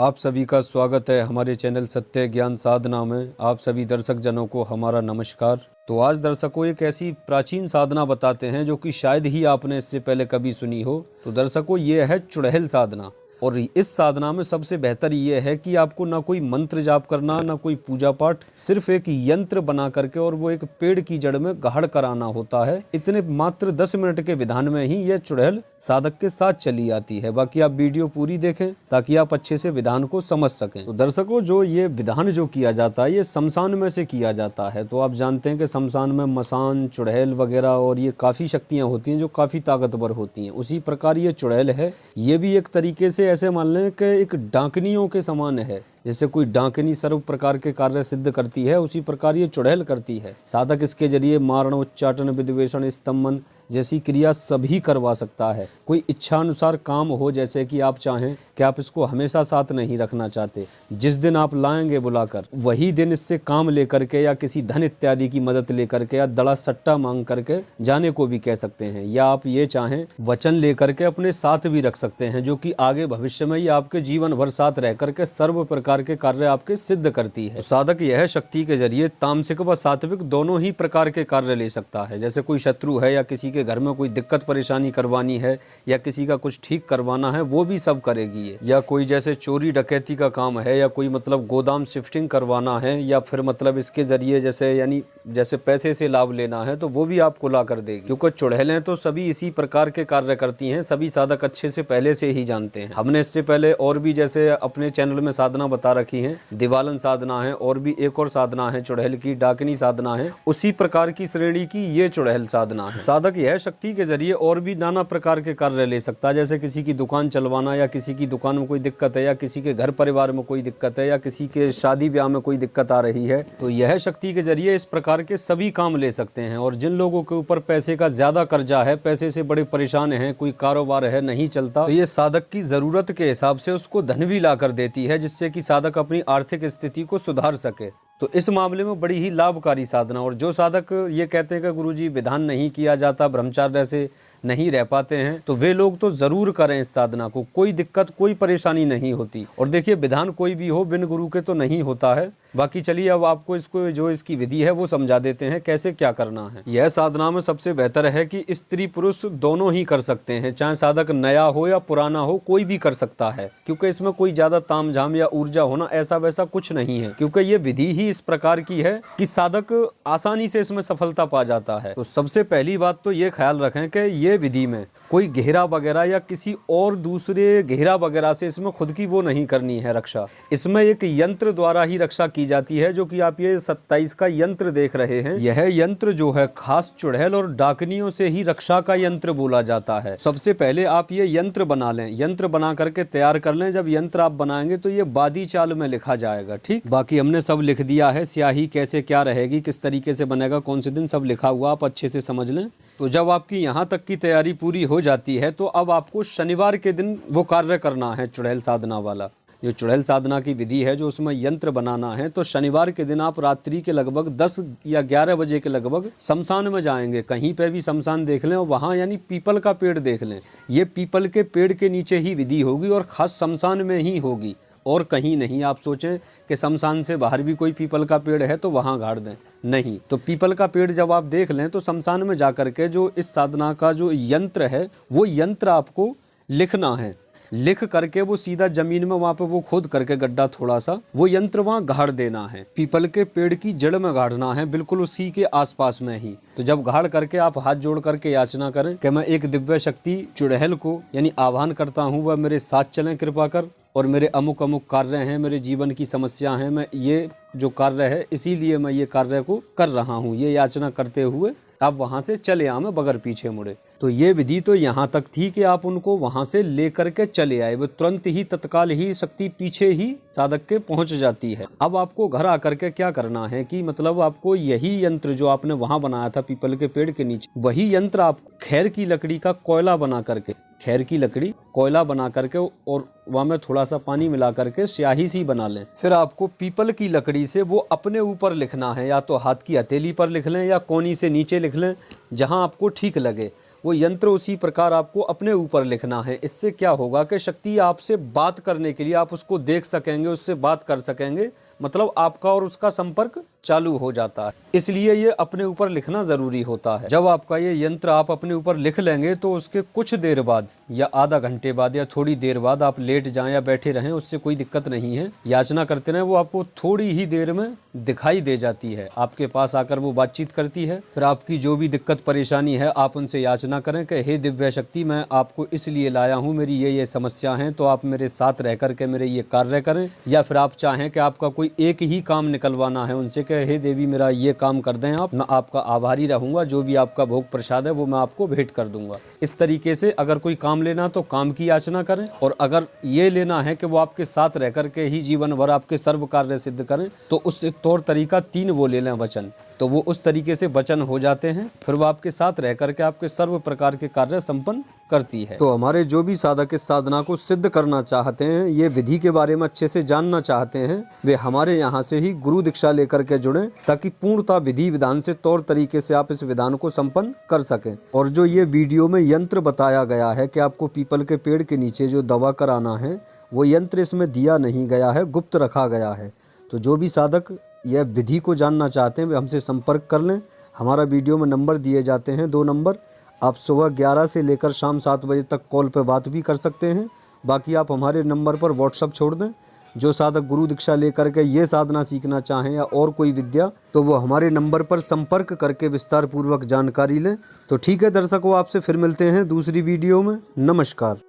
आप सभी का स्वागत है हमारे चैनल सत्य ज्ञान साधना में। आप सभी दर्शक जनों को हमारा नमस्कार। तो आज दर्शकों एक ऐसी प्राचीन साधना बताते हैं जो कि शायद ही आपने इससे पहले कभी सुनी हो। तो दर्शकों ये है चुड़ैल साधना। और इस साधना में सबसे बेहतर ये है कि आपको ना कोई मंत्र जाप करना, ना कोई पूजा पाठ, सिर्फ एक यंत्र बना करके और वो एक पेड़ की जड़ में गाड़ कराना होता है। इतने मात्र 10 मिनट के विधान में ही ये चुड़ैल साधक के साथ चली आती है। बाकी आप वीडियो पूरी देखें ताकि आप अच्छे से विधान को समझ सकें। तो दर्शकों जो ये विधान जो किया जाता है ये शमशान में से किया जाता है। तो आप जानते हैं कि शमशान में मसान, चुड़ैल वगैरह और ये काफ़ी शक्तियाँ होती हैं जो काफ़ी ताकतवर होती हैं। उसी प्रकार ये चुड़ैल है, ये भी एक तरीके से ऐसे मान लें कि एक डाकनियों के समान है। जैसे कोई डाकनी सर्व प्रकार के कार्य सिद्ध करती है, उसी प्रकार ये चुड़ैल करती है। साधक इसके जरिए मारण, उच्चाटन, विद्वेषण, स्तंभन जैसी क्रिया सभी करवा सकता है। कोई इच्छा अनुसार काम हो, जैसे कि आप चाहें कि आप इसको हमेशा साथ नहीं रखना चाहते, जिस दिन आप लाएंगे बुलाकर वही दिन इससे काम लेकर के या किसी धन इत्यादि की मदद लेकर के या दड़ा सट्टा मांग करके जाने को भी कह सकते हैं। या आप ये चाहें वचन लेकर के अपने साथ भी रख सकते हैं, जो कि आगे भविष्य में ये आपके जीवन भर साथ रह करके सर्व प्रकार के कार्य आपके सिद्ध करती है। तो साधक यह शक्ति के जरिए तामसिक व सात्विक दोनों ही प्रकार के कार्य ले सकता है। जैसे कोई शत्रु है या किसी के घर में कोई दिक्कत परेशानी करवानी है या किसी का कुछ ठीक करवाना है, वो भी सब करेगी ये। या कोई जैसे चोरी डकैती का काम है या कोई मतलब गोदाम शिफ्टिंग करवाना है या फिर मतलब इसके जरिए जैसे पैसे से लाभ लेना है, तो वो भी आपको ला कर देगी। क्योंकि चुड़ैलें तो सभी इसी प्रकार के कार्य करती हैं, सभी साधक अच्छे से पहले से ही जानते हैं। हमने इससे पहले और भी जैसे अपने चैनल में साधना बता रखी है, दिवालन साधना है, और भी एक और साधना है चुड़ैल की, डाकनी साधना है। उसी प्रकार की श्रेणी की ये चुड़ैल साधना है। साधक यह शक्ति के जरिए और भी नाना प्रकार के कार्य ले सकता है। जैसे किसी की दुकान चलवाना, या किसी की दुकान में कोई दिक्कत है, या किसी के घर परिवार में कोई दिक्कत है, या किसी के शादी ब्याह में कोई दिक्कत आ रही है, तो यह शक्ति के जरिए इस प्रकार के सभी काम ले सकते हैं। और जिन लोगों के ऊपर पैसे का ज्यादा कर्जा है, पैसे से बड़े परेशान हैं, कोई कारोबार है नहीं चलता, तो ये साधक की जरूरत के हिसाब से उसको धन भी ला कर देती है, जिससे कि साधक अपनी आर्थिक स्थिति को सुधार सके। तो इस मामले में बड़ी ही लाभकारी साधना। और जो साधक ये कहते हैं कि गुरुजी विधान नहीं किया जाता, ब्रह्मचार्य से नहीं रह पाते हैं, तो वे लोग तो जरूर करें इस साधना को। कोई दिक्कत, कोई परेशानी नहीं होती। और देखिए विधान कोई भी हो, बिन गुरु के तो नहीं होता है। बाकी चलिए अब आपको इसको जो इसकी विधि है वो समझा देते हैं कैसे क्या करना है। यह साधना में सबसे बेहतर है कि स्त्री पुरुष दोनों ही कर सकते हैं, चाहे साधक नया हो या पुराना हो, कोई भी कर सकता है। क्योंकि इसमें कोई ज्यादा तामझाम या ऊर्जा होना ऐसा वैसा कुछ नहीं है। क्योंकि ये विधि ही इस प्रकार की है कि साधक आसानी से इसमें सफलता पा जाता है। तो सबसे पहली बात तो ये ख्याल रखें कि ये विधि में कोई घेरा वगैरह या किसी और दूसरे घेरा वगैरह से इसमें खुद की वो नहीं करनी है रक्षा। इसमें एक यंत्र द्वारा ही रक्षा की जाती है, जो कि आप ये 27 का यंत्र देख रहे हैं। यह यंत्र जो है खास चुड़ैल और डाकनियों से ही रक्षा का यंत्र बोला जाता है। सबसे पहले आप ये यंत्र बना लें, यंत्र बना करके तैयार कर लें। जब यंत्र आप बनाएंगे तो ये बादी चाल में लिखा जाएगा, ठीक। बाकी हमने सब लिख दिया है, स्याही कैसे क्या रहेगी, किस तरीके से बनेगा, कौन से दिन, सब लिखा हुआ, आप अच्छे से समझ लें। तो जब आपकी यहाँ तक की तैयारी पूरी हो जाती है तो अब आपको शनिवार के दिन वो कार्य करना है चुड़ैल साधना वाला। जो चुड़ैल साधना की विधि है, जो उसमें यंत्र बनाना है, तो शनिवार के दिन आप रात्रि के लगभग 10 या 11 बजे के लगभग शमशान में जाएंगे। कहीं पे भी शमशान देख लें और वहाँ यानी पीपल का पेड़ देख लें। ये पीपल के पेड़ के नीचे ही विधि होगी और खास शमशान में ही होगी और कहीं नहीं। आप सोचें कि शमशान से बाहर भी कोई पीपल का पेड़ है तो वहाँ गाड़ दें, नहीं। तो पीपल का पेड़ जब आप देख लें तो शमशान में जाकर के जो इस साधना का जो यंत्र है वो यंत्र आपको लिखना है। लिख करके वो सीधा जमीन में वहाँ पे वो खोद करके गड्ढा थोड़ा सा, वो यंत्र वहाँ गाड़ देना है। पीपल के पेड़ की जड़ में गाड़ना है, बिल्कुल उसी के आसपास में ही। तो जब गाड़ करके आप हाथ जोड़ करके याचना करें कि मैं एक दिव्य शक्ति चुड़ैल को यानी आह्वान करता हूँ, वह मेरे साथ चलें कृपा कर, और मेरे अमुक अमुक कार्य हैं, मेरे जीवन की समस्या हैं, मैं ये जो कार्य है इसीलिए मैं ये कार्य को कर रहा हूँ, ये याचना करते हुए आप वहाँ से चले आए बगैर पीछे मुड़े। तो ये विधि तो यहाँ तक थी कि आप उनको वहाँ से लेकर के चले आए, वो तुरंत ही तत्काल ही शक्ति पीछे ही साधक के पहुँच जाती है। अब आपको घर आकर के क्या करना है कि मतलब आपको यही यंत्र जो आपने वहाँ बनाया था पीपल के पेड़ के नीचे, वही यंत्र आप खैर की लकड़ी का कोयला बना करके, खैर की लकड़ी कोयला बना करके और वहाँ में थोड़ा सा पानी मिला करके स्याही सी बना लें। फिर आपको पीपल की लकड़ी से वो अपने ऊपर लिखना है, या तो हाथ की हथेली पर लिख लें या कोनी से नीचे लिख लें, जहाँ आपको ठीक लगे। वो यंत्र उसी प्रकार आपको अपने ऊपर लिखना है। इससे क्या होगा कि शक्ति आपसे बात करने के लिए आप उसको देख सकेंगे, उससे बात कर सकेंगे, मतलब आपका और उसका संपर्क चालू हो जाता है। इसलिए ये अपने ऊपर लिखना ज़रूरी होता है। जब आपका ये यंत्र आप अपने ऊपर लिख लेंगे तो उसके कुछ देर बाद या आधा घंटे बाद या थोड़ी देर बाद आप लेट जाएं या बैठे रहें, उससे कोई दिक्कत नहीं है। याचना करते रहें, वो आपको थोड़ी ही देर में दिखाई दे जाती है। आपके पास आकर वो बातचीत करती है। फिर आपकी जो भी दिक्कत परेशानी है आप उनसे याचना करें कि हे दिव्य शक्ति, मैं आपको इसलिए लाया हूँ, मेरी ये समस्या हैं, तो आप मेरे साथ रह करके मेरे ये कार्य करें। या फिर आप चाहें कि आपका कोई एक ही काम निकलवाना है उनसे कि हे देवी मेरा ये काम कर दें आप, मैं आपका आभारी रहूंगा, जो भी आपका भोग प्रसाद है वो मैं आपको भेंट कर दूंगा। इस तरीके से अगर कोई काम लेना तो काम की याचना करें, और अगर ये लेना है कि वो आपके साथ रह करके ही जीवन भर आपके सर्व कार्य सिद्ध करें तो उस तौर तरीका 3 वो ले लें वचन, तो वो उस तरीके से वचन हो जाते हैं। फिर वो आपके साथ रह करके आपके सर्व प्रकार के कार्य संपन्न करती है। तो हमारे जो भी साधक इस साधना को सिद्ध करना चाहते हैं, ये विधि के बारे में अच्छे से जानना चाहते हैं, वे हमारे यहाँ से ही गुरु दीक्षा लेकर के जुड़े, ताकि पूर्णतः विधि विधान से तौर तरीके से आप इस विधान को संपन्न कर सकें। और जो ये वीडियो में यंत्र बताया गया है कि आपको पीपल के पेड़ के नीचे जो दवा कराना है, वो यंत्र इसमें दिया नहीं गया है, गुप्त रखा गया है। तो जो भी साधक यह विधि को जानना चाहते हैं वे हमसे संपर्क कर लें। हमारा वीडियो में नंबर दिए जाते हैं, 2 नंबर। आप सुबह 11 से लेकर शाम 7 बजे तक कॉल पर बात भी कर सकते हैं। बाकी आप हमारे नंबर पर व्हाट्सअप छोड़ दें। जो साधक गुरु दीक्षा लेकर के ये साधना सीखना चाहें या और कोई विद्या, तो वो हमारे नंबर पर संपर्क करके विस्तार पूर्वक जानकारी लें। तो ठीक है दर्शकों, आपसे फिर मिलते हैं दूसरी वीडियो में। नमस्कार।